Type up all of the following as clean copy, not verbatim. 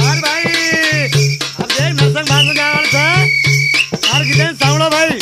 भाई अब देख नरसंग भाषण क्या वाला था यार कितने सांवड़ा भाई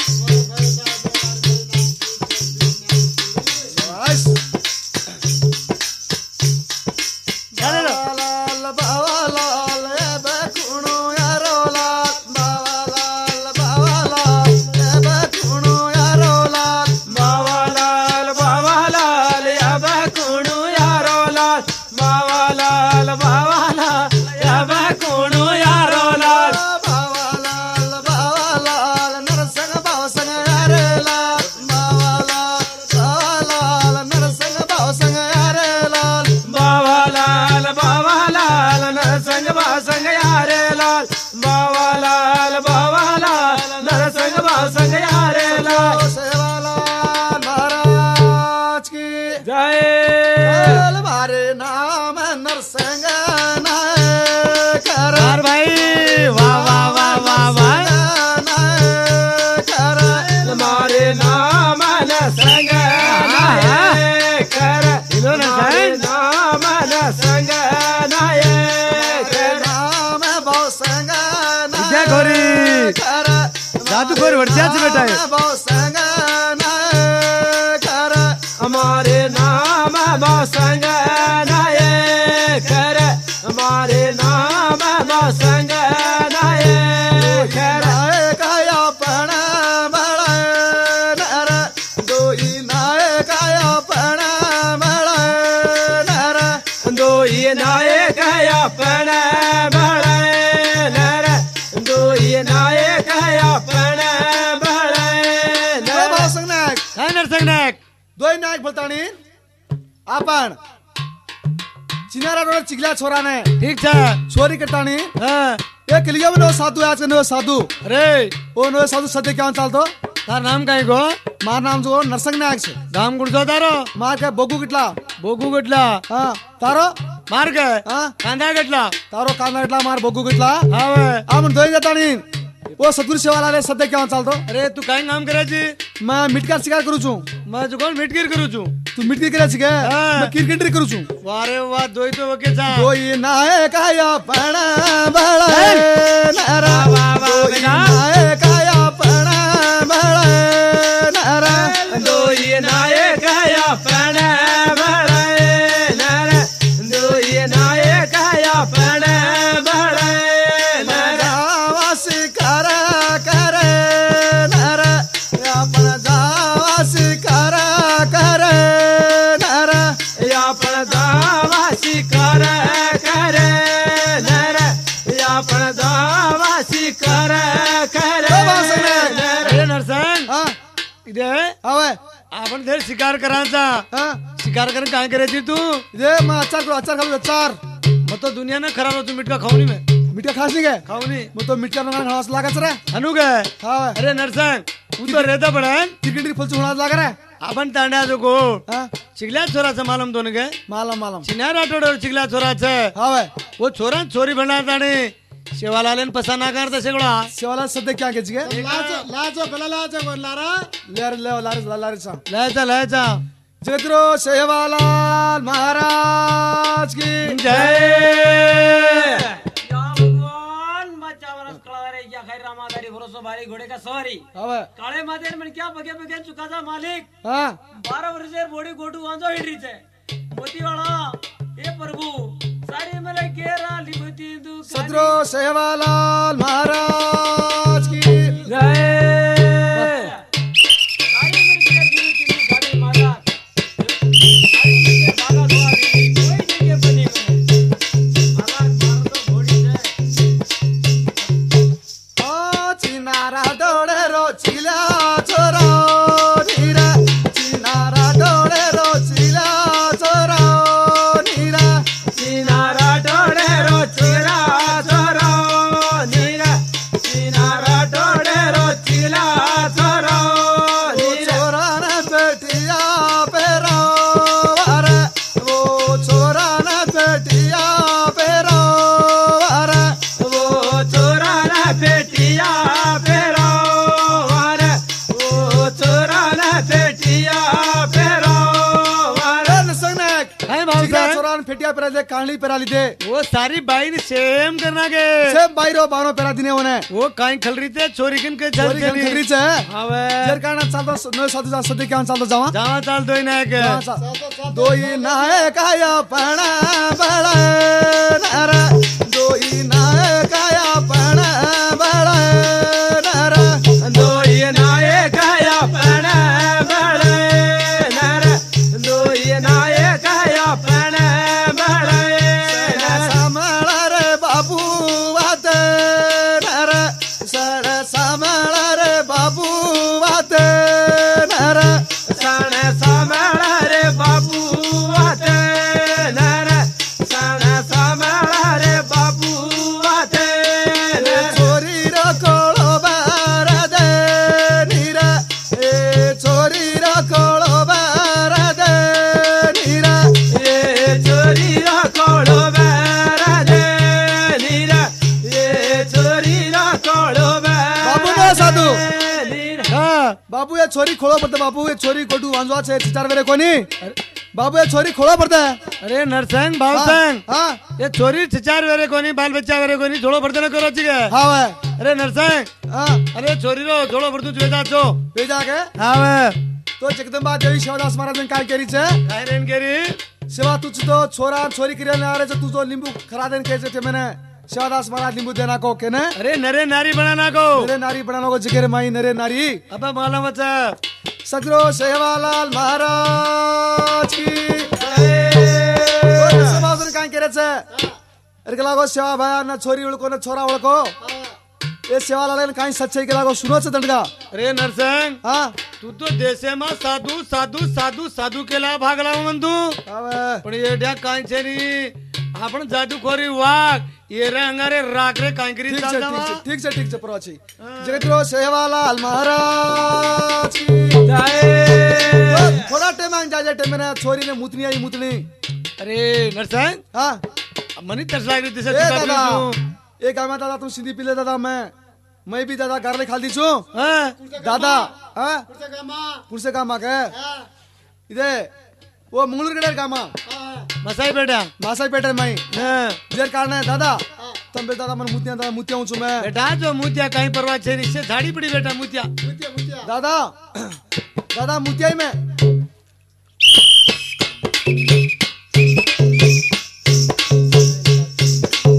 जादूगर वर्षाच बेटा है हमारे नाम बसंग नाये कर हमारे नाम बसंग नाये कर काया पण बळ नर दोई नाय काया पण बळ नर दोई नाये काया पण बळ नर दोई नाये काया पण बळ नर संगनाक काय नरसंग नायक दोई नायक बोलतानी आपण चिनारा रोड चिगला छोरा ने ठीक है चोरी करतानी हाँ एक लिया में नो साधु आज नो साधु अरे ओ नो साधु सत्य क्या चालतो तार नाम काय गो मार नाम जो नरसंग नायक छे गाम गुडजो तारो मार के बोगू किटला बोगू गटला हां तारो मार के हां कांदा गटला तारो कांदा किटला मार बोगू किटला हावे आपण दोई जातानी ओ सतगुरु सेवाला रे सत्य क्या चालतो अरे तू काय काम करायची मैं मिटकार शिकार करू छू मैं जुकोन मिटकीर करू छू तू मिटकी करे छे हाँ। मैं क्रिकेटरी करू छू वारे वाह दोई तो वके चा दोई नाय काया पण बळ नर दोई नाय काया पण बळ नर दोई नाये काया पण बळ नर दोई नाये काया पण बळ नर जावासी कर करे नर आपण जावासी कर करे नर आपण दावासी कर कर नर आपण दावासी कर कर नर अरे नरसंग हां इधे हवे आपण धर शिकार करायचा हां शिकार करून काय करायची तू ये मैं अचार खाऊ अचार मग तो दुनिया ना खराब होतो मिटका खाऊनी में मिठा खास नहीं गए खाऊनी मैं तो मिठा ना खास लागत रे अनु काय हां अरे नरसंग तू तो रेता पडन क्रिकेटरी फुल होणार लाग रे आपण तांड्या जोगो हां चिगल्या छोराचं मालम दोन गे मालम मालम चिन्यार आठवड्यावर चिगल्या छोराचं हवे वो छोरा चोरी बनणार आणि शेवालालेन पसाना करता सगळा सेवाला सध्या क्या केच गे लाजो गला लाजो गोलारा लारे सांग लायचा जगतरो सेवालाल महाराज की जय भगवान मचावरस कळारे या खैर रामादारी भरोसा भारी घोडे का सवारी हवे काळे मादेर म्हण क्या बगे बगे चुकाचा मालिक हां 12 वर्षेर बोडी गोटू वांजो हिडरीचे मोतीवाळा हे प्रभु सारी मला केरा लिबती दु सदरो सेवालाल महाराज की जय सारी मिरके दिली तिनी गाडी मारा सारी मिरके बागा धोआ दिली कोई जगे बनी मला मारतो घोडी चिनारा डोळे रो चिला छोरा नीरा चिनारा डोळे रो चिला छोरा नीरा चिनारा डोळे रो चिरा छोरो नीरा चिनारा डोळे रो चिला छोरो नीरा छोरा ने बेटिया पेरो वार वो छोरा ने बेटिया पेरो वार वो छोरा ना बेटिया फेरो वार वो छोरा ना बेटिया फेरो वार संगनेक काय भाऊ चिगरा साहेब छोरान फेटिया पेरा दे कांडी पेरा लीधे वो सारी बाई ने सेम करना के सेम बाईरो बानो पेरा दिने होने वो काई खल रही थे चोरी किन के चोरी चल खरी छे अबे जर काना चालतो न साधु जा सदे क्या चालतो जावा जावा चाल दोई ना के दोई नाय काया पणा बळ नर दोई नाय काया पणा बळ नर दोई नायक या पण बळ नर दोई नायक या पण बळ नर सामळ रे बाबू वात नर सड सामळ रे बाबू वात नर सण सामळ रे बाबू वात नर सण सामळ रे बाबू वात नर चोरी रो कोळो बार दे नीरा ए चोरी रो कोळो बार दे नीरा ये चोरी रा कोळो बारादे नीरा ये चोरी रा कोळो बाबू ना साधू नीरा हां बाबू ये छोरी खोळो पडते बाबू ये छोरी कोटू वांजवा छे चिचार वेरे कोणी बाबू ये छोरी खोळो पडते अरे नरसंग भाऊ संग हां ये चोरी छिचार वेरे कोनी बाल बच्चा वेरे कोनी झोलो भरते न करो चिगे हां वे अरे नरसंग हां अरे चोरी रो झोलो भरतू वेदा छो बेजा के हां तो जगदंबा देवी शिवदास महाराज काय केरी छे काय रेन केरी सेवा तुझ तो छोरा छोरी किरे आ रे तू जो लिंबू खरा देन के छे मैंने शिवदास महाराज लिंबू देना को के ने अरे नरे नारी बनाना को नरे नारी बनानो को जिगरे माई नरे नारी अबे मालूम बच्चा सगरो सेवालाल महाराज की सेवासन काय करे छे अरे के लागो सेवा भाया ना छोरी उळको ना छोरा उळको ये सेवालाल काय सच्चाई के लागो सुनो छे दंडगा अरे नरसंग हां तू तो देशे मा साधू साधू साधू साधू केला भागला म्हणून तू आवे पण येड्या काय छे नी आपण जादूखोरी वाघ ये रे अंगारे राख रे काय करी ठीक चाल छे जावा ठीक छे ठीक छे परवाची जगतरो सेवालाल महाराज की जाए थोड़ा टाइम आन जाजे टाइम में छोरी ने मुतनी आई मुतनी अरे नरसंग हां मनी तरस लागली दिसे ए तुका दादा तू एक गामा दादा तू सिंधी पीले दादा मैं भी दादा घर ले खाल दी छु हां दादा हां पुरसे गामा के इदे वो मंगलूर गडर गामा मसाई बेटा मासाई पेटर मैं हां जेर कारण है दादा तुम बे दादा मन मुतिया छु मैं बेटा जो मुतिया काही परवा छे नी से झाड़ी पड़ी बेटा मुतिया दादा दादा मुतिया में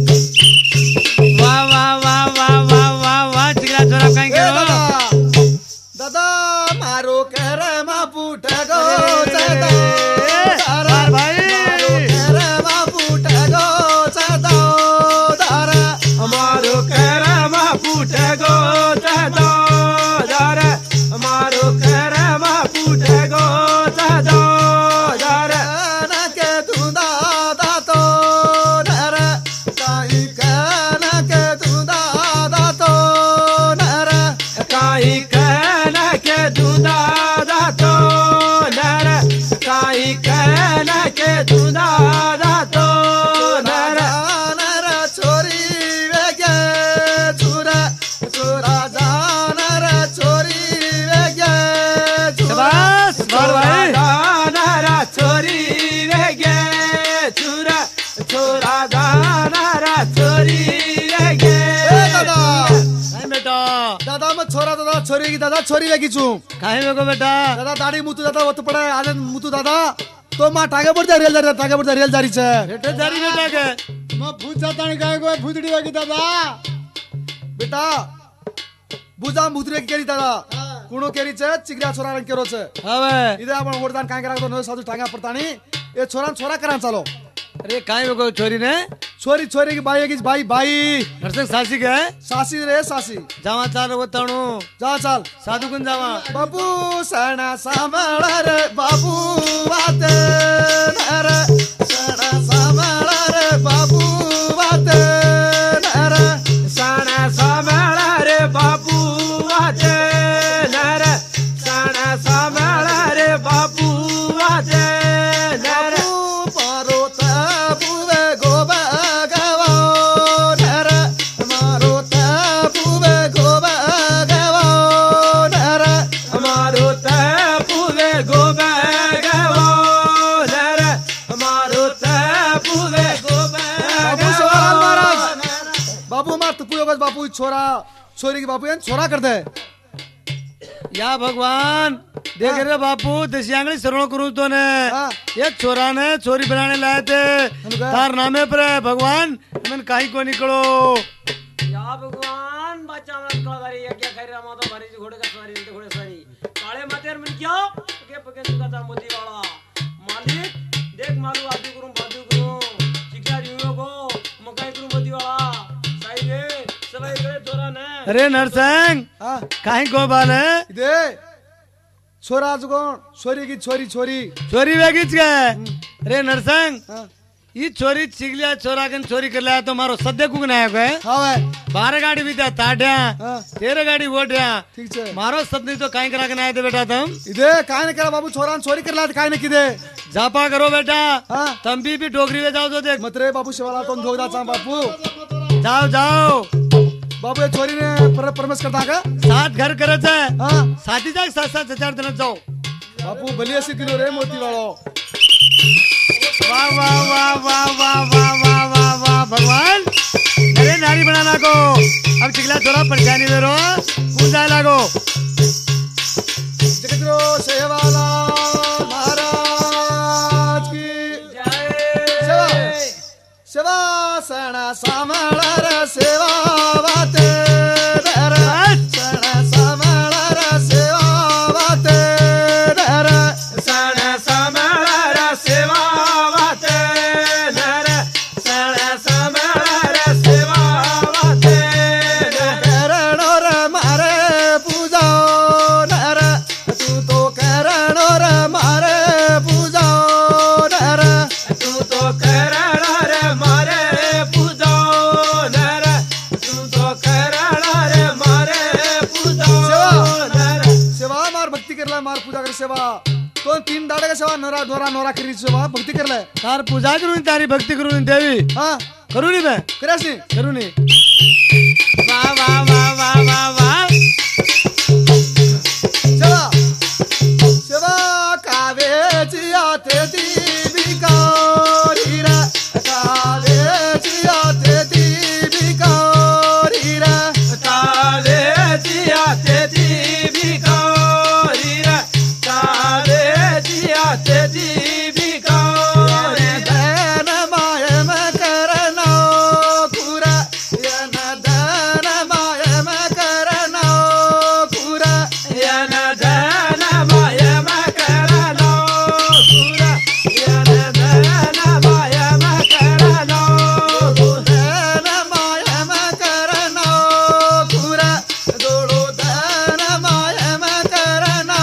वाह वाह वाह वाह वाह वाह वाह चिकरा छोरा काही ए करो दादा दादा मारो करे मा फूट गो दादा दारा भाई करे मा फूट गो दादा दारा हमारो करम फूट गो दादा दार हमारो करम फूट गो दादा दार ना के तू दादा तो नर काई काना के तू दादा तो नर काई कहन के दूधा दातो नर काई कहन के दूधा दातो नर नर छोरी वेगे छुरा छुरा जानर छोरी वेगे छुरा शाबाश बार भाई नर छोरी वेगे छुरा छोरा दानर छोरी वेगे ए दादा काय बेटा दादा मैं छोरा दादा छोरी की दादा छोरी वेगी छु काय बेगो बेटा दादा दाढी मुतू दादा वत पडे आले मुतू दादा तो मा टागे पडते रेल जारी छे बेटे जारी बेटा के मैं भूत जाता नहीं गाय को भूतड़ी वेगी दादा बेटा बुजा भूतरे केरी दादा कुणो केरी छे चिगरा छोरा रंग केरो छे हवे इधर आपण वरदान काय करा तो न साधु टांगा पडतानी ए छोरा करा चालो अरे काय बेगो छोरी ने छोरी छोरी की बाई की बाई बाई नरसंग सासी के सासी रे सासी जावा चाल वतणू जा चाल साधू कुन जावा बाबू सणा सांभाळ रे बाबू वाते नर सणा सांभाळ रे बाबू वाते नर सण सांभाळ रे बाबू वाते नर सण सांभाळ रे बाबू वाते नर पारोत बुवे गोबा गवो नर मारोत बुवे गोबा गवो नर हमारो तपुवे गोबे गवो नर बस बापू छोरा छोरी की बापू यान छोरा करते है या भगवान देख रे बापू दसियांगली शरणो करूं तो ने हाँ। एक छोरा ने छोरी बनाने लाए थे अनुका? तार नामे पर है भगवान मन काई को निकलो या भगवान बच्चा हमरा कळा बारी या क्या खैर रमा तो बारी घोड़े का सवारी ते घोड़े सवारी काळे मातेर मन क्या के पके तुका मोदी वाला मालिक देख मारू आदि करूं चिका दियो को मकाई करूं मोदी वाला साई रे सबै करे तोरा ने अरे नरसिंह हाँ काई को बाल है इदे छोरा जुगोण छोरी की छोरी छोरी छोरी वेगीच गए अरे नरसिंह हाँ ये छोरी चिगलिया छोरा कन छोरी कर लिया तो मारो सद्य कुक ना है हाँ भाई 12 गाड़ी भी था ताड्या हाँ 13 गाड़ी वोट्या ठीक है मारो सदनी तो काई करा के आए थे बेटा तुम इदे काय ने करा बाबू छोरा छोरी कर लात काय ने किदे जापा करो बेटा हाँ तुम भी डोगरी में जाओ तो देख मत रे बाबू शिवाला तो धोगदा चा बापू जाओ जाओ बाबू ये छोरी ने परमेश करता का सात घर करत है हाँ साथी जाग 7-7 दिन जाओ बापू बलिया से किलो रे मोती वालो वाह वाह वाह वाह वाह वाह वाह वाह वाह भगवान अरे नारी बनाना को अब चिगला थोड़ा परेशानी दे रो कूद जाए लागो जगतरो सेवाला महाराज की जय सेवा सणा सामळा रे सेवा वाते दर सणा सामळा रे सेवा वाते दर सण समर सेवा वाते नर सण समर सेवा वाते करणो रे मारे पूजा नर तू तो करणो रे मारे पूजा नर तू तो करण रे मारे पूजो नर तू तो करण रे मारे पूजो नर सेवा मार भक्ती करला मार पूजा कर सेवा तो 3 दाडे का सेवा नरा डोरा नोरा करी सेवा भक्ती करले तार पूजा करून तारी भक्ती करून देवी हाँ करू नी मैं करासी करू नी वाह वाह वाह वाह वाह वाह सेवा सेवा कावे जिया ते दी बिकारी रे कावे जिया ते दी बिकारी रे काले जिया ते दी भिखारी रे काले जिया ते दी भिखारी धन माय में करना पूरा यन धन माय में करना पूरा यन धन माय मकरनो पूरा यन धन माय मकरनो धन माय में करना पूरा दोड़ो धन माय में करना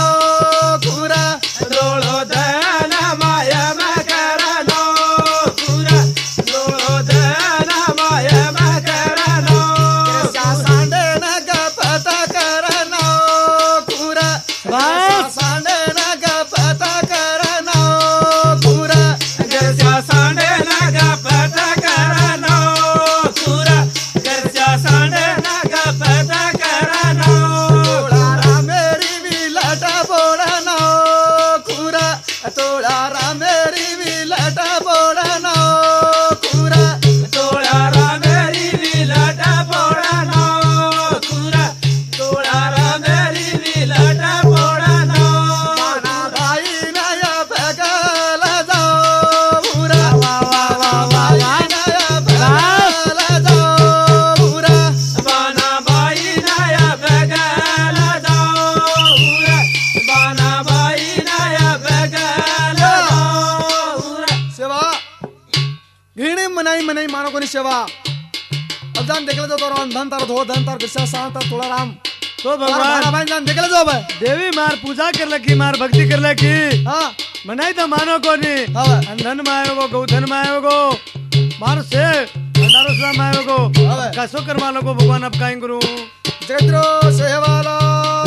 पूरा दोड़ो धन माय मकरनो पूरा दोड़ो धन माय मकरनो कैसा सांडे न गपत करना पूरा बस। सांडे न गपत करना पूरा गरजा सांडे नागा पता करनो पूरा गरजा सांडे नागा पता करनो तोळा मेरी विलट बोडना खुरा तोळा मेरी विलट बोडना खुरा तोळा रामेरी विलट पोडनो पूरा तोळा रामेरी विलट पोडनो माना भाई नया बगल जाओ पूरा भाई नया बगल जाओ पूरा बाना बाई नया बगल जाओ पूरा बाना बाई नया बगल जाओ पूरा सेवा घिणी मनाई मानो कोणी सेवा अब जान देखले जातो राम धन तार धो धन तार गुस्सा सा तार तोळा राम तो भगवान भगवान भाई जान देखले जाओ भाई देवी मार पूजा कर लकी मार भक्ति कर लकी हाँ मनाई तो मानो को नहीं हाँ भाई धन में आयो गो गौधन में आयो गो मारो से भंडारो से में आयो गो हाँ। कसो कर मानो को भगवान अब काई करूं जगतरो सेवाला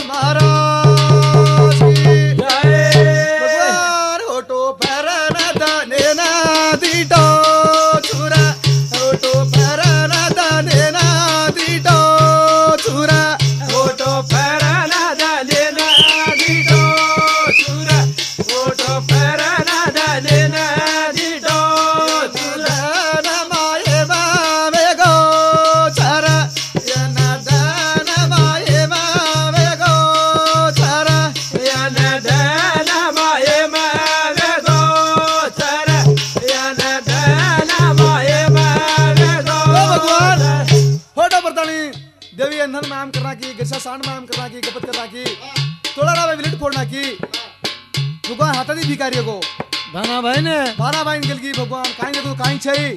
महाराज की भगवान होटो फरन दने ना दीटो छुरा होटो फरन दने ना दीटो छुरा ओटो फरना दले ना दिटो छुरा ओटो फरना दले ना दिटो छुरा धन माये मावे गो छरा बंधन मायाम करना की गिरसा सांड मायाम करना की गपत करना की तोड़ा रावे विलिट फोड़ना की भगवान हाथादी भिकारी को भाना भाई ने भाना भाई निकल की भगवान काहीं तो काहीं छई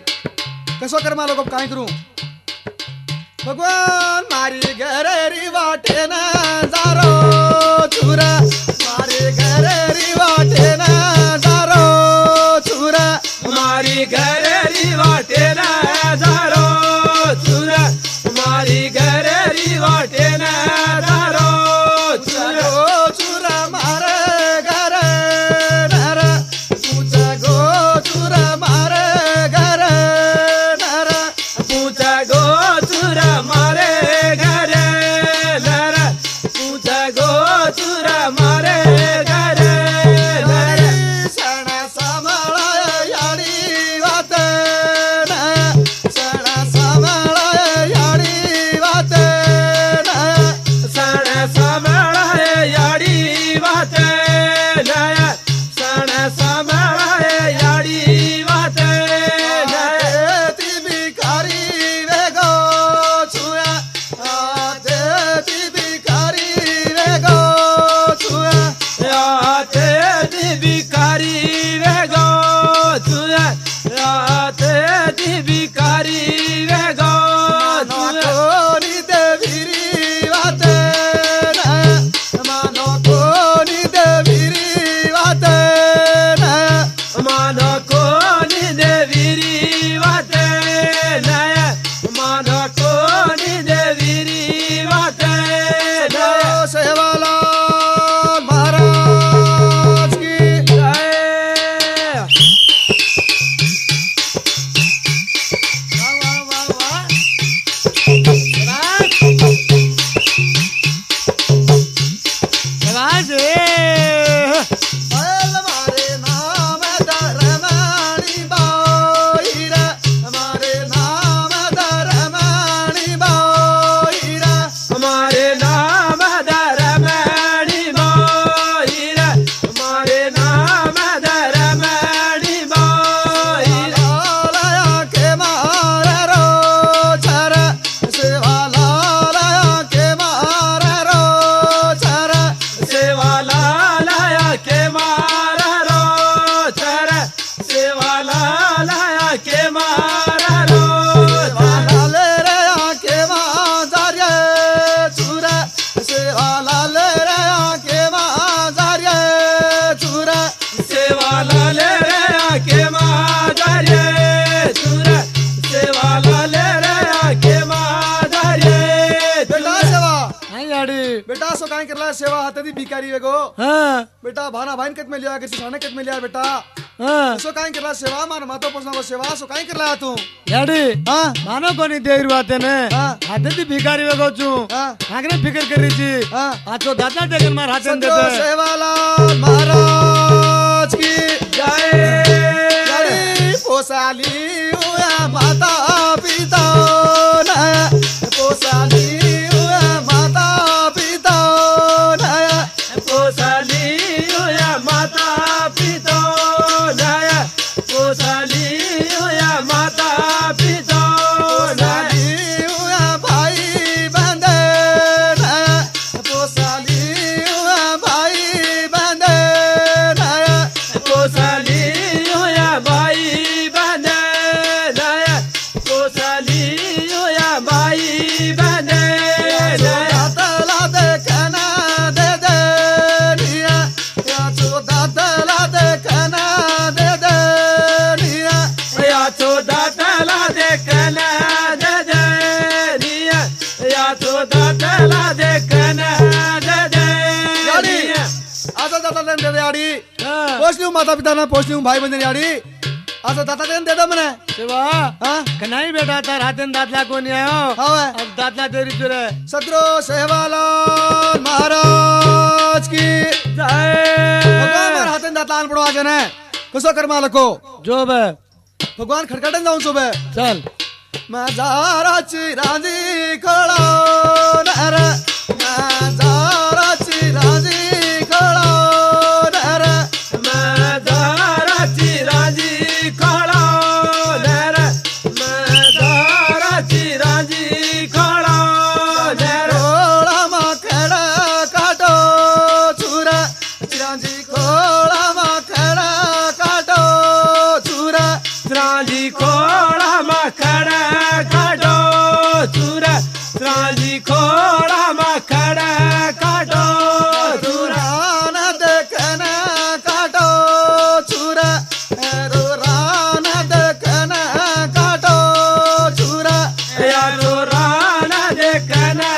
कसो कर्मा लोग अब काहीं करूं भगवान मारी घरेरी वाटे ना जारो चूरा मारी घरेरी वाटे ना जारो चूरा मारी घरेरी वाटे ना जारो चुरा मारी घरेरी वाटे ना जारो चुरा चूरा मारे घरे नर पूछा गो चूरा मारे घरे नर पूछा गो चुरा मारे घरे नर पूछा गो चुरा मारे घरे नर सणा सांभाळा याडी वात सणा सांभाळा याडी वात सण सांभाळे याडी वाते नया सण सांभाळे याडी वाते नया ती भिकारी वेगो छुया ती भिकारी वेगो छुया याते ती भिकारी वेगो तुया याते ती भिकारी वेगो तुया कोणी देविरी वाते मानो कोणी देविरी वाते मान कोणी देविरी वाते नया मान कोणी देविरी वाते नया सेवाला महाराज की जय वाह वाह वाह वाह बैल मारे नाम धरमाणी बाईरा हमारे नाम धरमाणी बाईरा हमारे नाम धरमणि मोहिरा हमारे नाम धरमणि मोहिरा लाया के मारे रो छर सेवाला लाया के मारे रो छर सेवाला लाया के मारा रो चर सेवाला लाया के मारा रो सेवाला ले रे आके माजार्य चूरा सेवाला ले रे आके माजार्य चूरा सेवाला ले रे के मादारे चुरा सेवाला ले रे के मादारे बेटा सेवा हाय याडी बेटा सो काय करला सेवा हाती भिकारी वेगो हाँ बेटा भाना भाईन कत में लिया किसी साने कत में लिया बेटा हाँ सो काय करला सेवा मान मातो पोसना को सेवा सो काय करला तू याडी हाँ मानो कोणी देर वाते ने हाँ हाथेती भिकारी वेगोचू हाँ आगरे फिकर करीची हाँ आजो दादा टेकन मार हाथेन संतो देते सेवालाल महाराज की जय गरी पोसाली उया माता पिता नया पोसाली उया माता पिता नया पोसाली या माता पितो नया पोसाली या माता पितो नया पोसाली उया भाई बंदे नया पोसाली उया भाई बंदे नया पोसाली या बाई बने नया पोसाली या बाई बने नया दातला देखना दे दे निया या चो दातला देखना दे दे निया या तो दातला देखना दे दे निया या तो दातला देखना दे दे याडी निया आता दाता दे दे याडी हाँ पोसलिऊ माता पिता ना पोसलिऊ भाई बंदे याडी आता दाता दे दे मने सेवा हां कनाई बेटा तार हाथेन दातला कोणी आयो हावे अब दातला तेरी चुरे सत्रो सेवालाल महाराज की भगवान मार जय हातन दातला आन पडो आजने कसो कर्मा लको जो बे भगवान खडखडन जाऊन सोबे चल माझाराची राजी खळा नर माझाराची राजी खळा नर मदाराची राजी काळा नर मदाराची राजी काळा नर श्रांजी खोड़ा मखड़ा काटो चूरा श्रांजी खोड़ा मखड़ा काटो चूरा राना देखना काटो चूरा रो राना देखना काटो चूरा या तो राना देखना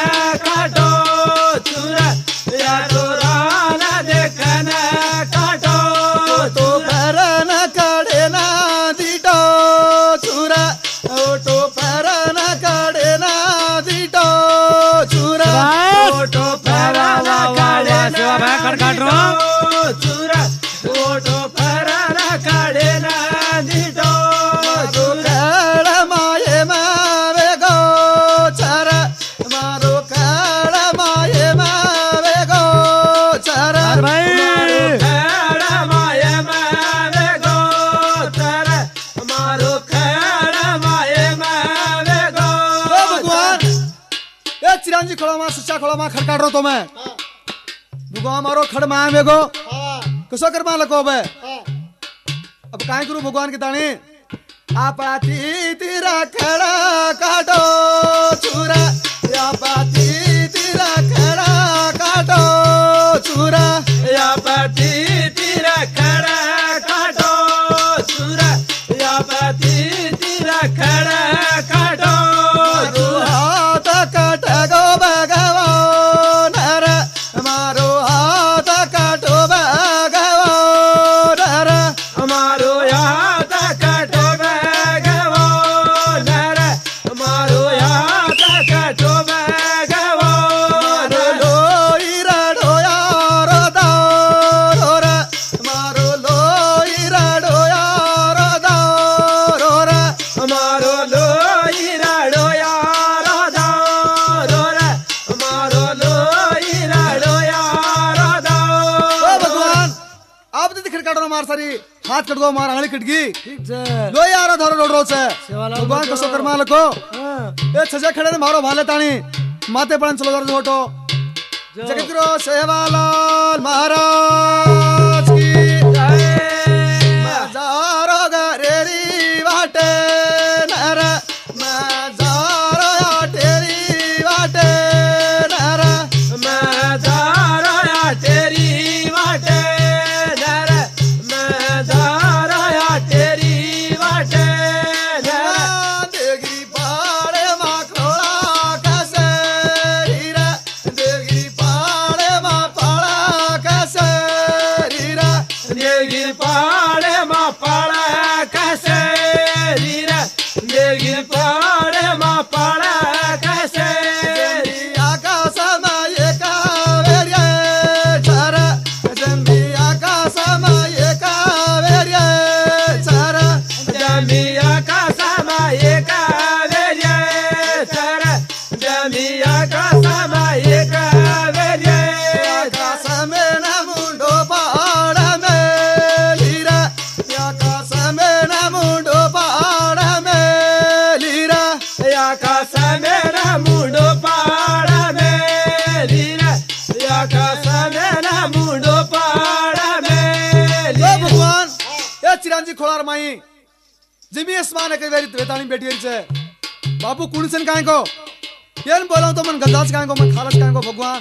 काटो चूरा या तो राना देखना काटो तो परन काढे ना दिटो चूरा ओटो परन काढे ना दिटो चूरा ओटो फराना काढे ना चूरा ओटो फराना काढे ना दिटो चूरा काळ माये मावे गो चारा मारो काळ माये मावे गो चारा खड़ा माये मावे गो तारा मारो खड़ा माये मावे गो ओ भगवान ए चिरंजी खोला मा सच्चा खोला मा खड़काट रो तो मैं भगवान मारो खड़ मा वेगो कसो कर मा लको बे अब काय करू भगवान के ताणी आपाती तेरा खड़ा काटो चूरा आपाती तेरा खड़ा काटो चूरा या पाती तेरा खड़ा काटो चूरा या पाती तेरा खड़ा काटो मारो हाथ काट गो भगवान रे मारो हाथ काटो भगवान रे हमारो याद काटो भगवान रे हमारो याद काटो भगवान मारो लोईरा डोया रो दारो रे मारो लोईरा डोया रो दारो रे हमारो लोईरा डोया राधा रे हमारो लोईरा डोया राधा ओ भगवान आप दे खड़काट रो मार सारी हाथ कट दो मार आंगली कटगी ठीक छे लो यार धरो रोड रोड से सेवालाल भगवान बोलो। कसो कर मालको हाँ, ए छजे खड़े ने मारो भाले ताणी माथे पण चलो जरा फोटो जो। जगतगुरु सेवालाल महाराज की मजारो गरेरी वाटे नर मजारो तेरी वाटे नर मैं दाराया तेरी वाटे नर मैं दाराया तेरी वाटे नर देगी पाड़े मा खोला कैसे हीरा देगी पाड़े मा पाड़ा कैसे हीरा देगिर पाड़े मा पाड़ा कैसे रीरा देगिर पाड़े मा पाड़ा कैसे आकाश माये कावेर्ये चारा जंबी आकाश माये कावेर्ये चारा जमिया का समाये का वेजे सर जमिया का समाये का वेजे आकाश में न मुंडो पाड़ा में लीरा आकाश में न मुंडो पाड़ा में लीरा या का समेरा मुंडो पाड़ा में लीरा या का समेरा मुंडो पाड़ा में ओ लीरा भगवान ए चिरांजी खोलार माई जिमी आसमान के वेरी वेतानी बेटी छे बाबू कुणसन काय को येन बोलाऊ तो मन गद्दास काय को मन खालस काय को भगवान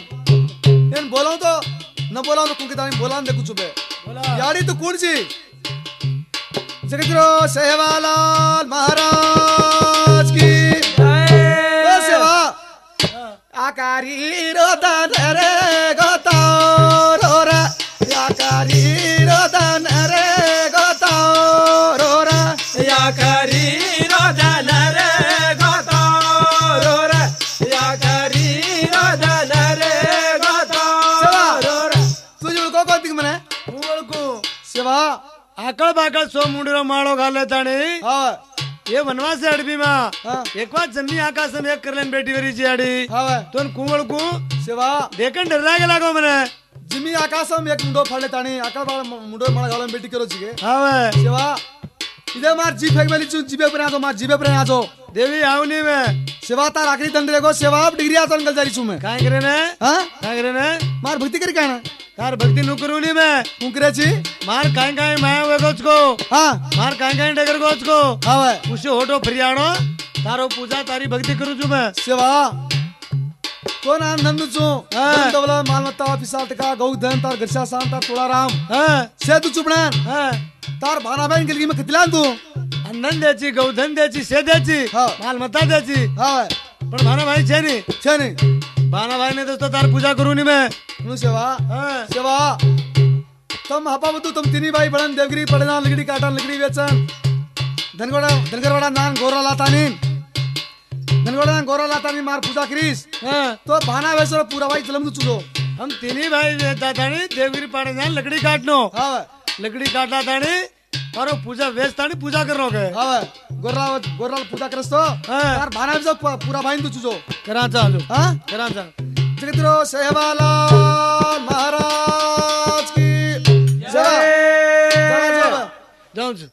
येन बोलाऊ तो न बोलाऊ तो कुंके तानी बोलान दे कुछ बे बोला। यारी तू कुणची जगतगुरु सेवालाल महाराज की ओ सेवा आकारी रोदन रे गोता रोरा आकारी रोदन रे गोता रोरा या करी रोदन रे गोतो रोरा या करी रोदन रे गोतो रोरा तुझे को कोणती म्हणे ಊವಳ್ಕು सेवा ಆಕಳ ಬಾಕಳ ಸೋ ಮುಂಡಿರೋ ಮಾಡೋ ಗಾಲೆ ತಾಣಿ हा ये वनवास से अडबी मा हाँ। एक बार जम्मी आकाश में एक करलेन बेटी वरीची आडी हा तो कुंवळ को सेवा देखन डर लागे लागो मने जिमी आकाशम एक मुंडो फाडले ताणी आकाश बाळ मुंडो मला घालून बेटी करो छिगे हावे सेवा इधे मार जी फेक मेली चू जीबे पर आजो मार जीबे पर आजो देवी आवनी में सेवा तार आखरी दंड रेगो सेवा अब डिग्री आतो अंकल जारी छु मैं काय करे ने हां काय करे ने मार भक्ति करी काय ना तार भक्ति नु करूली मैं હું કરે છી मार काई काई मैं वे गोच को હા मार काई काई डगर गोच को હા વે उसे होटो फ्रियाणो तारो पूजा तारी भक्ति करू छु मैं સેવા કોણ આનંદ છું હા. દવલા માલમત્તા ઓફિસર ટકા ગૌધન તાર ઘરસા શાન તાર તોળારામ हां સેતુ ચુપણાન हां તાર ભાનાબાઈ ગલગી में कितलान तू अन्नन द्याची गौधन द्याची शे द्याची हा. मालमत्ता द्याची હા पण भाना भाई छे नी છે ને भाना भाई ने तो तार पूजा करू नी मैं હું સેવા हां સેવા તમ હપા બધું તમ તીની બાઈ બળન દેવગીરી પડના લગડી કાટા લગડી વેચન ધનગરવાડા નાન ગોરા લાતાની ધનગરવાડા નાન ગોરા લાતાની માર પૂજા કરીશ हां તો ભાના વેસરો પૂરા ભાઈ જલમ ચુજો हम तीनी भाई दादानी देवगिरी पाड़े जान लकड़ी काटनो હા लकड़ी काटला तानी और पूजा वेच तानी पूजा करनो के હા ગોરા ગોરા પૂજા કરસ તો હા. તાર ભાના વેસો પૂરા ભાઈ તું ચુજો करा चालू હા करा चालू जगतरो सेवालाल महाराज की जय जाऊं छु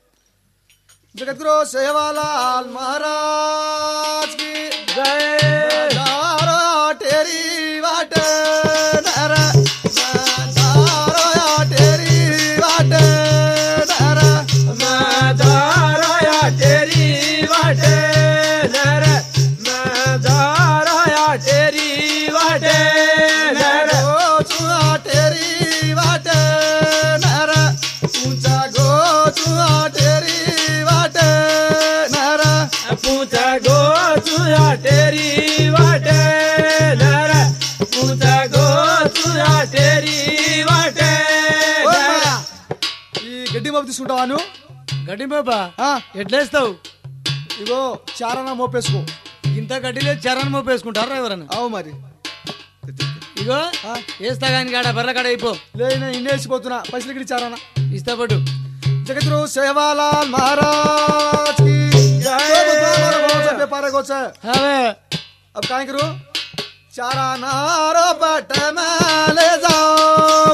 जगतगुरु सेवालाल महाराज की जय दारो तेरी वाट नर दारो तेरी वाट नर दाराया तेरी वाटे नर मैं दाराया तेरी वाटे नर चुआ तेरी वाट नर ऊंचा गो चुआ तेरी वाट नर पूछा गो तुझा तेरी वाटे नर पूछा गो तुझा तेरी वाटे ఓ नर మాయా, ఈ గడ్డి మోపు తీసుకుంటావాను గడ్డి బాబా ఎట్లేస్తావు ఇగో చారణ మోపేసుకో ఇంత గడ్డిలో చరణ్ మోపేసుకుంటారా ఎవరన్నా అవు మరి ఇగో ఆ, వేస్తా కానీ కాడ బర్ర కాడ అయిపో లే నేను ఇన్నేసిపోతున్నా పైసలు గిడి చారణ ఇస్తా పట్టు जगतगुरु सेवालाल महाराज की जय। तो भगवान हमारा बहुत सा व्यापार है गोचा అవే अब काय करूं चारा नारो पट में ले जाओ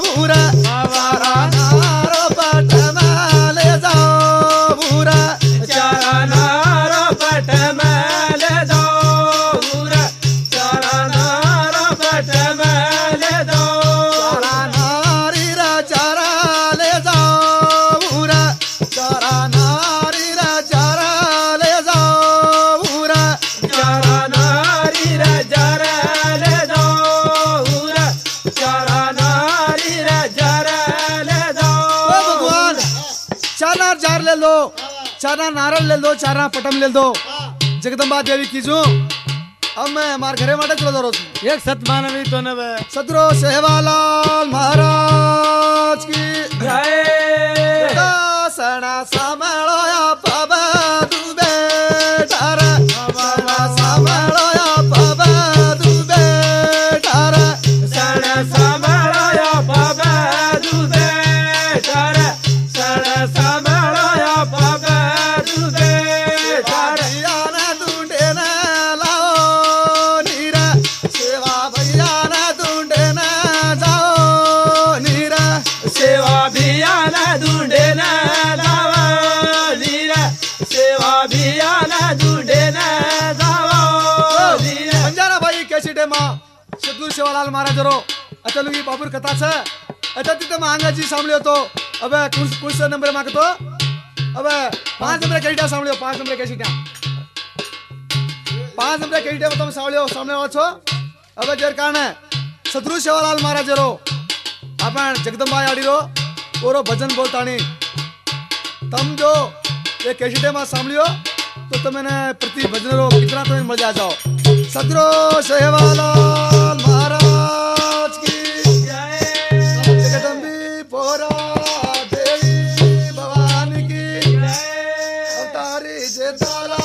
पूरा चारा नारो पट में ले जाओ पूरा चारा नारा पट में ले दो पूरा चारा नारा पट में ले दो चारा नारी रा चारा ले जाओ पूरा चारा नारी रा चारा ले जाओ पूरा चारा नारी रा जरा ले दो पूरा चारा नारी रा जरा ले दो ओ भगवान चारना जार ले लो चारना नारल ले लो चारना पटम ले दो जगदम्बा देवी की जो अब मैं हमारे घरे माटे चलो जा रहा हूँ एक सत मानवी तो न बे सदरो सेवालाल महाराज की जय सणा सामलो या पबा दुबे तारा सणा सामलो या पबा दुबे तारा सण संभाळया बाबा दुबे तार सण संभाळया बाबा दुबे तार भैया ना ढूंढे ना लाओ नीरा सेवा भैया ना ढूंढे ना जाओ नीरा सेवा अभियान ढूंढे ना जावा नीरा सेवा अभियान ढूंढे ना जावा नीरा बंजारा भाई कैसी टेमा सदगुरु सेवालाल महाराज रो अच्छा लुगी बाबूर कथा से अच्छा तिथे महांगाजी सांभळी होतो अबे कुछ नंबर मागतो अबे 5 नंबर कैटा सांभळी 5 नंबर कैसीटा 5 नंबर कैटा तुम सांभळी सामने वाचो अबे जर काने सदगुरु सेवालाल महाराज रो आपण जगदंबा आडी रो ओरो भजन बोलतानी तम जो ये कैसीटे में सांभळियो तो तुम्हें प्रति भजन रो कितना तुम्हें मजा आ जाओ सदगुरु सेवालाल महाराज की जगदम्बी पोरा देवी भवानी की अवतारी जेताला